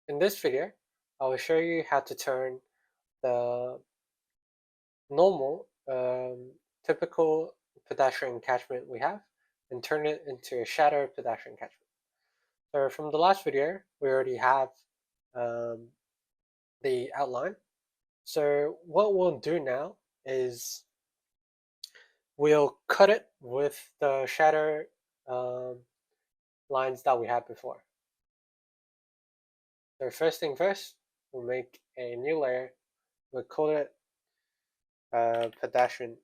In this video, I will show you how to turn the normal, typical pedestrian catchment we have and turn it into a shadow pedestrian catchment. So from the last video, we already have the outline. So what we'll do now is we'll cut it with the shadow lines that we had before. So first thing first, we'll make a new layer. We'll call it pedestrian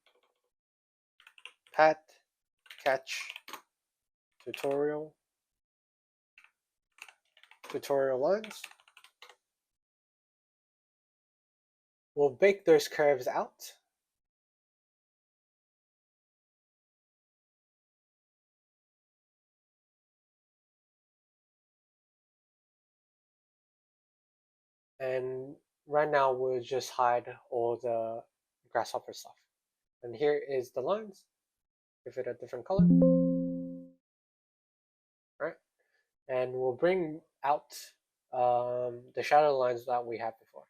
pedcatch tutorial lines. We'll bake those curves out. And right now we'll just hide all the grasshopper stuff. And here is the lines. Give it a different color. Right? And we'll bring out the shadow lines that we had before.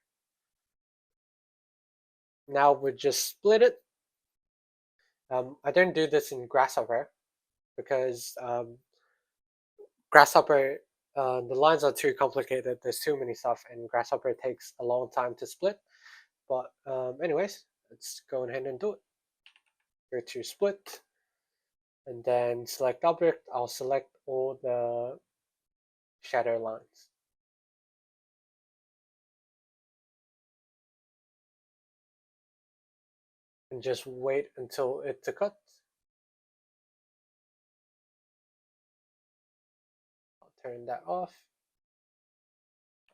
Now we'll just split it. I don't do this in Grasshopper because Grasshopper, the lines are too complicated. There's too many stuff, and Grasshopper takes a long time to split. But anyways, let's go ahead and do it. Go to split, and then select object. I'll select all the shadow lines. And just wait until it's a cut. I'll turn that off.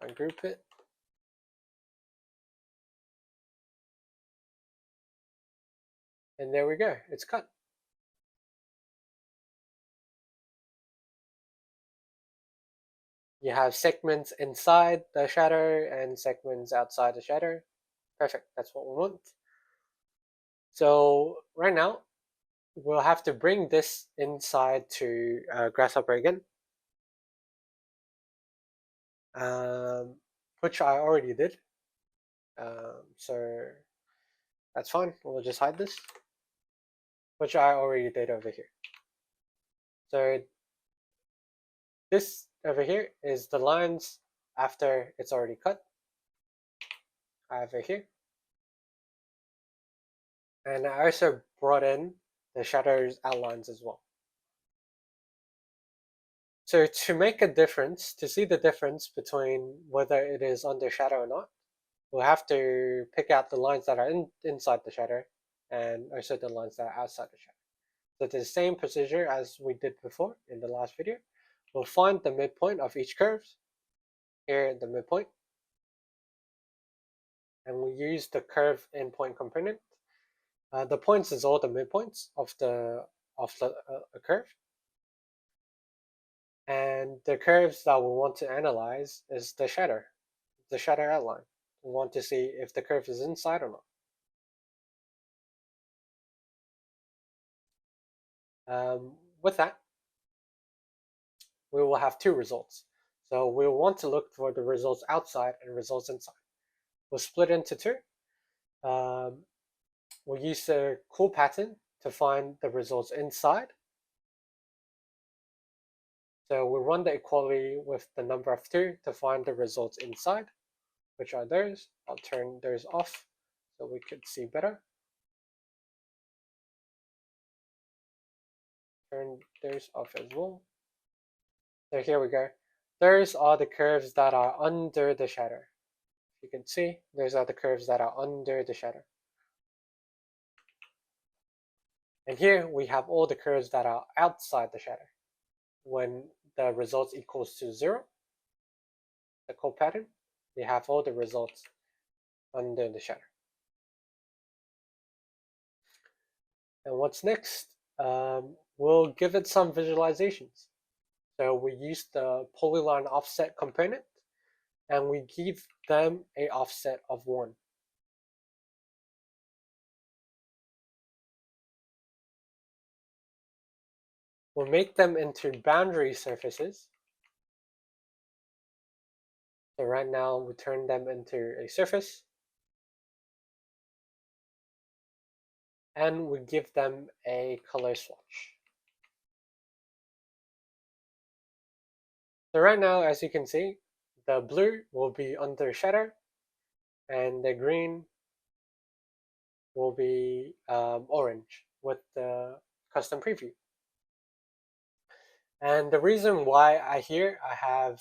Ungroup it. And there we go, it's cut. You have segments inside the shadow and segments outside the shadow. Perfect, that's what we want. So right now, we'll have to bring this inside to Grasshopper again, which I already did. So that's fine, we'll just hide this, which I already did over here. So this over here is the lines after it's already cut. Over here. And I also brought in the shadows outlines as well. So to make a difference, to see the difference between whether it is under shadow or not, we'll have to pick out the lines that are inside the shadow and also the lines that are outside the shadow. So the same procedure as we did before in the last video. We'll find the midpoint of each curve, here the midpoint, and we use the curve endpoint component. The points is all the midpoints of the curve. And the curves that we want to analyze is the shadow outline. We want to see if the curve is inside or not. With that, we will have two results. So we will want to look for the results outside and results inside. We'll split into two. We'll use the cool pattern to find the results inside. So we'll run the equality with the number of 2 to find the results inside, which are those. I'll turn those off so we could see better. Turn those off as well. So here we go. Those are the curves that are under the shadow. You can see those are the curves that are under the shadow. And here we have all the curves that are outside the shadow. When the results equals to 0, the code pattern, we have all the results under the shadow. And what's next? We'll give it some visualizations. So we use the polyline offset component, and we give them a offset of 1. We'll make them into boundary surfaces. So right now we turn them into a surface and we give them a color swatch. So right now, as you can see, the blue will be under shadow and the green will be orange with the custom preview. And the reason why I have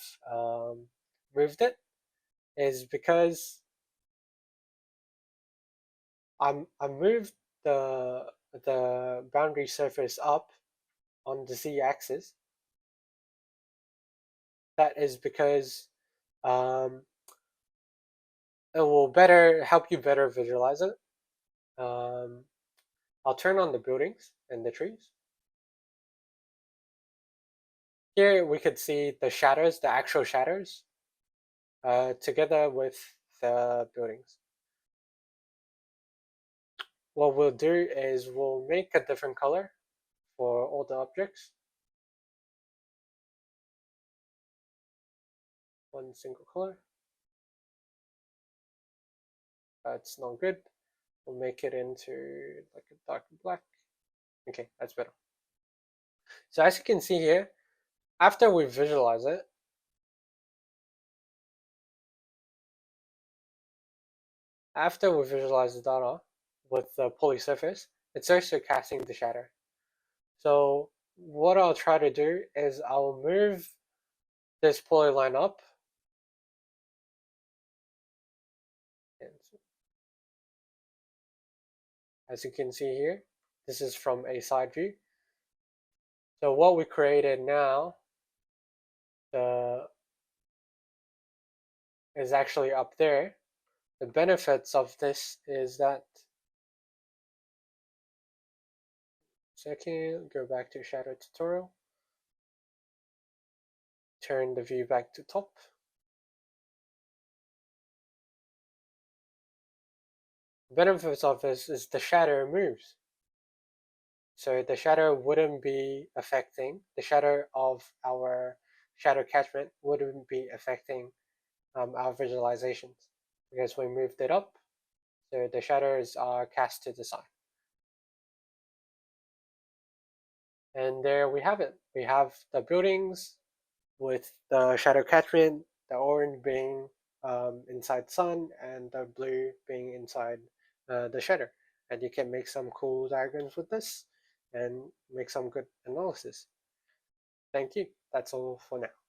moved it is because I moved the boundary surface up on the z-axis. That is because um, it will better help you better visualize it. I'll turn on the buildings and the trees. Here we could see the shadows, the actual shadows, together with the buildings. What we'll do is we'll make a different color for all the objects. One single color. That's not good. We'll make it into like a dark black. Okay, that's better. So as you can see here, after we visualize it, after we visualize the data with the poly surface, it starts to casting the shadow. So what I'll try to do is I'll move this polyline up. And as you can see here, this is from a side view. So what we created now is actually up there. The benefits of this is that, second, go back to shadow tutorial, turn the view back to top. The benefits of this is the shadow moves. So the shadow wouldn't be affecting, the shadow of our shadow catchment wouldn't be affecting our visualizations because we moved it up. So the shadows are cast to the side. And there we have it. We have the buildings with the shadow catchment, the orange being inside sun and the blue being inside the shadow. And you can make some cool diagrams with this and make some good analysis. Thank you. That's all for now.